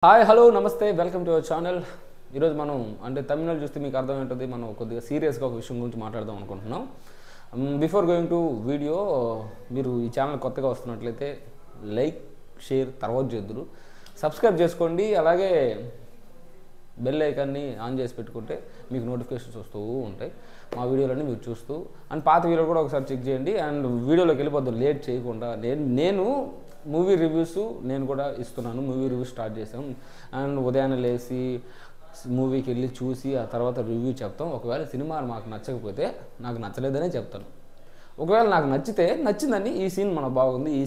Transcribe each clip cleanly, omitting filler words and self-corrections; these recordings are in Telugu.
హాయ్ హలో నమస్తే వెల్కమ్ టు అవర్ ఛానల్. ఈరోజు మనం అంటే తమిళనాడు చూస్తే మీకు అర్థమవుతుంది, మనం కొద్దిగా సీరియస్గా ఒక విషయం గురించి మాట్లాడదాం అనుకుంటున్నాం. బిఫోర్ గోయింగ్ టు వీడియో, మీరు ఈ ఛానల్ కొత్తగా వస్తున్నట్లయితే లైక్ షేర్ తర్వాత చేద్దురు, సబ్స్క్రైబ్ చేసుకోండి. అలాగే బెల్ ఐకాన్ని ఆన్ చేసి పెట్టుకుంటే మీకు నోటిఫికేషన్స్ వస్తూ ఉంటాయి, మా వీడియోలన్నీ మీరు చూస్తూ. అండ్ పాత వీడియో కూడా ఒకసారి చెక్ చేయండి. అండ్ వీడియోలోకి వెళ్ళిపోద్దు లేట్ చేయకుండా. నేను మూవీ రివ్యూస్ నేను కూడా ఇస్తున్నాను. మూవీ రివ్యూస్ స్టార్ట్ చేసాం. అండ్ ఉదయాన్నే లేచి మూవీకి వెళ్ళి చూసి ఆ తర్వాత రివ్యూ చెప్తాం. ఒకవేళ సినిమా మాకు నచ్చకపోతే నాకు నచ్చలేదనే చెప్తాను. ఒకవేళ నాకు నచ్చిందని ఈ సీన్ మనకు బాగుంది, ఈ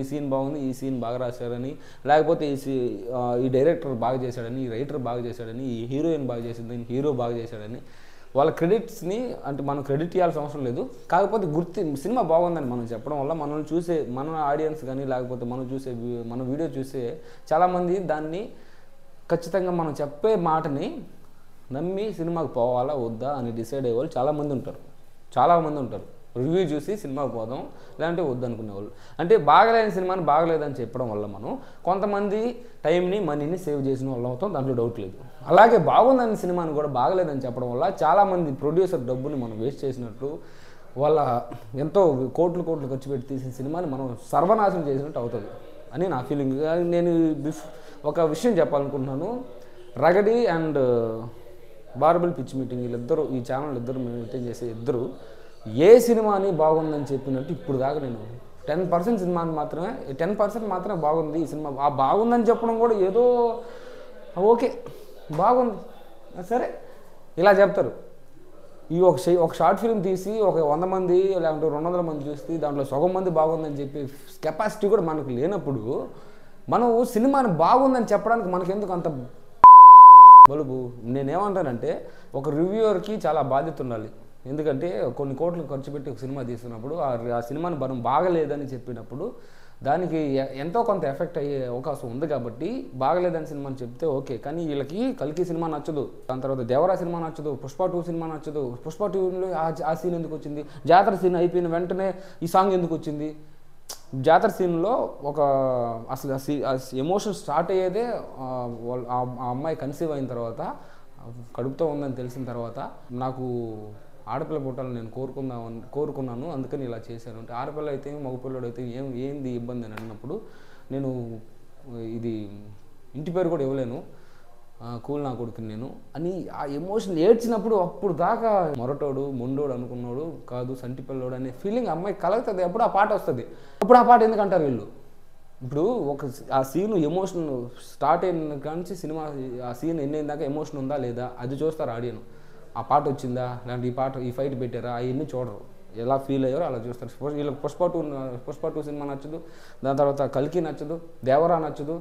సీన్ బాగుంది, ఈ సీన్ బాగా రాశారని, లేకపోతే ఈ డైరెక్టర్ బాగా చేశాడని, ఈ రైటర్ బాగా చేశాడని, ఈ హీరోయిన్ బాగా చేసిందని, హీరో బాగా చేశాడని వాళ్ళ క్రెడిట్స్ని అంటే మనం క్రెడిట్ ఇవ్వాల్సిన అవసరం లేదు. కాకపోతే సినిమా బాగుందని మనం చెప్పడం వల్ల మన ఆడియన్స్ కానీ లేకపోతే మన వీడియో చూసే చాలామంది దాన్ని ఖచ్చితంగా మనం చెప్పే మాటని నమ్మి సినిమాకి పోవాలా వద్దా అని డిసైడ్ అయ్యేవాళ్ళు చాలామంది ఉంటారు. రివ్యూ చూసి సినిమాకి పోదాం లేదంటే వద్దనుకునేవాళ్ళు. అంటే బాగలేని సినిమాని బాగలేదని చెప్పడం వల్ల మనం కొంతమంది టైంని మనీని సేవ్ చేసిన వాళ్ళు అవుతాం, దాంట్లో డౌట్ లేదు. అలాగే బాగుందని సినిమాని కూడా బాగలేదని చెప్పడం వల్ల చాలామంది ప్రొడ్యూసర్ డబ్బుని మనం వేస్ట్ చేసినట్టు, వాళ్ళ ఎంతో కోట్లు ఖర్చు పెట్టి తీసిన సినిమాని మనం సర్వనాశనం చేసినట్టు అవుతుంది అని నా ఫీలింగ్. నేను ఒక విషయం చెప్పాలనుకుంటున్నాను. రగడి అండ్ బార్బుల్ పిచ్ మీటింగ్ వీళ్ళిద్దరూ, ఈ ఛానల్ ఇద్దరు మెయింటైన్ చేసే ఇద్దరు ఏ సినిమాని బాగుందని చెప్పినట్టు ఇప్పుడు దాకా నేను 10% సినిమాని మాత్రమే 10% మాత్రమే బాగుంది ఈ సినిమా. ఆ బాగుందని చెప్పడం కూడా ఏదో ఓకే బాగుంది సరే ఇలా చెప్తారు. ఈ ఒక షార్ట్ ఫిల్మ్ తీసి ఒక 100 మంది లేదంటే 200 మంది చూస్తే దాంట్లో సగం మంది బాగుందని చెప్పి కెపాసిటీ కూడా మనకు లేనప్పుడు మనం సినిమాని బాగుందని చెప్పడానికి మనకెందుకు అంత బలుపు? నేనేమంటానంటే ఒక రివ్యూవర్కి చాలా బాధ్యత ఉండాలి. ఎందుకంటే కొన్ని కోట్లు ఖర్చు పెట్టి ఒక సినిమా తీస్తున్నప్పుడు ఆ సినిమాని మనం బాగలేదని చెప్పినప్పుడు దానికి ఎంతో కొంత ఎఫెక్ట్ అయ్యే అవకాశం ఉంది. కాబట్టి బాగలేదని సినిమాని చెప్తే ఓకే, కానీ వీళ్ళకి కల్కి సినిమా నచ్చదు, దాని తర్వాత దేవరా సినిమా నచ్చదు, పుష్ప 2 సినిమా నచ్చదు. పుష్ప 2లో ఆ సీన్ ఎందుకు వచ్చింది? జాతర సీన్ అయిపోయిన వెంటనే ఈ సాంగ్ ఎందుకు వచ్చింది? జాతర సీన్లో అసలు ఎమోషన్ స్టార్ట్ అయ్యేదే ఆ అమ్మాయి కన్సీవ్ అయిన తర్వాత, కడుపుతో ఉందని తెలిసిన తర్వాత, నాకు ఆడపిల్ల పుట్టాలని నేను కోరుకున్నాను, అందుకని ఇలా చేశాను. అంటే ఆడపిల్ల అయితే మగపిల్లడు అయితే ఏంది ఇబ్బంది అని అన్నప్పుడు నేను ఇది ఇంటి పేరు కూడా ఇవ్వలేను, కూల్ నా కొడుకుని నేను అని ఆ ఎమోషన్ ఏడ్చినప్పుడు అప్పుడు దాకా మొరటోడు మొండోడు అనుకున్నాడు కాదు సంటిపిల్లోడు అనే ఫీలింగ్ అమ్మాయి కలుగుతుంది. అప్పుడు ఆ పాట వస్తుంది. అప్పుడు ఆ పాట ఎందుకంటారు వీళ్ళు? ఇప్పుడు ఆ సీన్ ఎమోషన్ స్టార్ట్ అయిన కానీ సినిమా ఆ సీన్ ఎన్ని దాకా ఎమోషన్ ఉందా లేదా అది చూస్తారు ఆడియన్. ఆ పాట వచ్చిందా లేదంటే ఈ ఫైట్ పెట్టారా అవన్నీ చూడరు, ఎలా ఫీల్ అయ్యారో అలా చూస్తారు. వీళ్ళకి పుష్ప 2 సినిమా నచ్చదు, దాని తర్వాత కల్కి నచ్చదు, దేవరా నచ్చదు.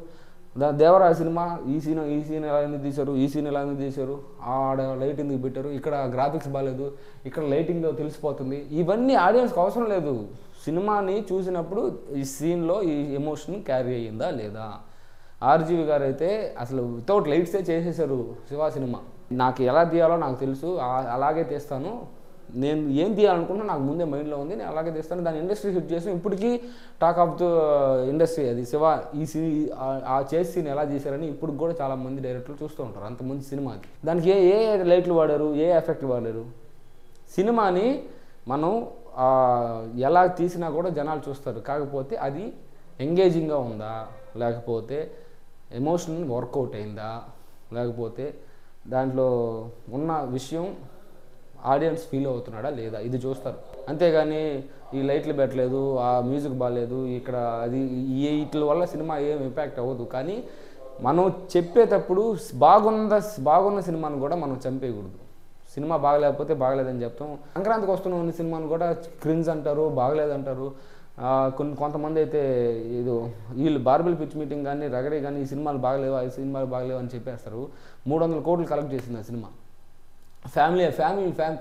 దేవరా సినిమా ఈ సీన్ ఎలా ఎందుకు తీశారు, ఈ సీన్ ఎలా ఎందుకు తీశారు, ఆడ లైట్ ఎందుకు పెట్టారు, ఇక్కడ గ్రాఫిక్స్ బాగాలేదు, ఇక్కడ లైటింగ్ తెలిసిపోతుంది. ఇవన్నీ ఆడియన్స్కి అవసరం లేదు. సినిమాని చూసినప్పుడు ఈ సీన్లో ఈ ఎమోషన్ క్యారీ అయ్యిందా లేదా. ఆర్జీవి గారు అయితే అసలు వితౌట్ లైట్సే చేసేసారు శివ సినిమా. నాకు ఎలా తీయాలో నాకు తెలుసు, అలాగే తీస్తాను, నేను ఏం తీయాలనుకున్నా నాకు ముందే మైండ్లో ఉంది, నేను అలాగే తీస్తాను. దాని ఇండస్ట్రీ హిట్ చేసి ఇప్పటికీ టాక్ ఆఫ్ ద ఇండస్ట్రీ అది శివ. ఆ చేసి సీన్ ఎలా చేశారని ఇప్పుడు కూడా చాలామంది డైరెక్టర్లు చూస్తూ ఉంటారు. అంతమంది సినిమాకి దానికి ఏ లైట్లు వాడారు, ఏ ఎఫెక్ట్ వాడారు. సినిమాని మనం ఎలా తీసినా కూడా జనాలు చూస్తారు. కాకపోతే అది ఎంగేజింగ్గా ఉందా, లేకపోతే ఎమోషన్ వర్కౌట్ అయిందా, లేకపోతే దాంట్లో ఉన్న విషయం ఆడియన్స్ ఫీల్ అవుతున్నాడా లేదా, ఇది చూస్తారు. అంతేగాని ఈ లైట్లు పెట్టలేదు, ఆ మ్యూజిక్ బాగాలేదు, ఇక్కడ అది వీటి వల్ల సినిమా ఏం ఇంపాక్ట్ అవ్వదు. కానీ మనం చెప్పేటప్పుడు బాగున్న సినిమాను కూడా మనం చంపేయకూడదు. సినిమా బాగలేకపోతే బాగలేదని చెప్తాం. సంక్రాంతికి వస్తున్న సినిమాను కూడా క్రింజ్ అంటారు, బాగలేదంటారు. కొంతమంది అయితే వీళ్ళు బార్బుల్ పిచ్ మీటింగ్ కానీ రగడే కానీ ఈ సినిమాలు బాగలేవు అని చెప్పేస్తారు. 300 కోట్లు కలెక్ట్ చేసింది ఆ సినిమా. ఫ్యామిలీ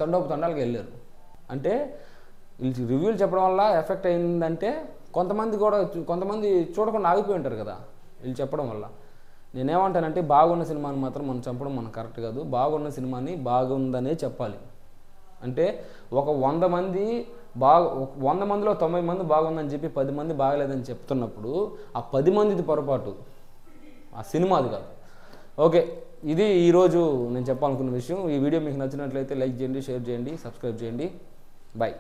తండాలకు వెళ్ళారు. అంటే వీళ్ళు రివ్యూలు చెప్పడం వల్ల ఎఫెక్ట్ అయిందంటే కొంతమంది చూడకుండా ఆగిపోయి ఉంటారు కదా వీళ్ళు చెప్పడం వల్ల. నేనేమంటానంటే బాగున్న సినిమాని మాత్రం మనం చంపడం మనకు కరెక్ట్ కాదు. బాగున్న సినిమాని బాగుందనే చెప్పాలి. అంటే ఒక 100 మందిలో 90 మంది బాగుందని చెప్పి 10 మంది బాగలేదని చెప్తున్నప్పుడు ఆ 10 మందిది పొరపాటు. ఆ సినిమాది కాదు. ఓకే, ఇది ఈరోజు నేను చెప్పాలనుకున్న విషయం. ఈ వీడియో మీకు నచ్చినట్లయితే లైక్ చేయండి, షేర్ చేయండి, సబ్స్క్రైబ్ చేయండి. బాయ్.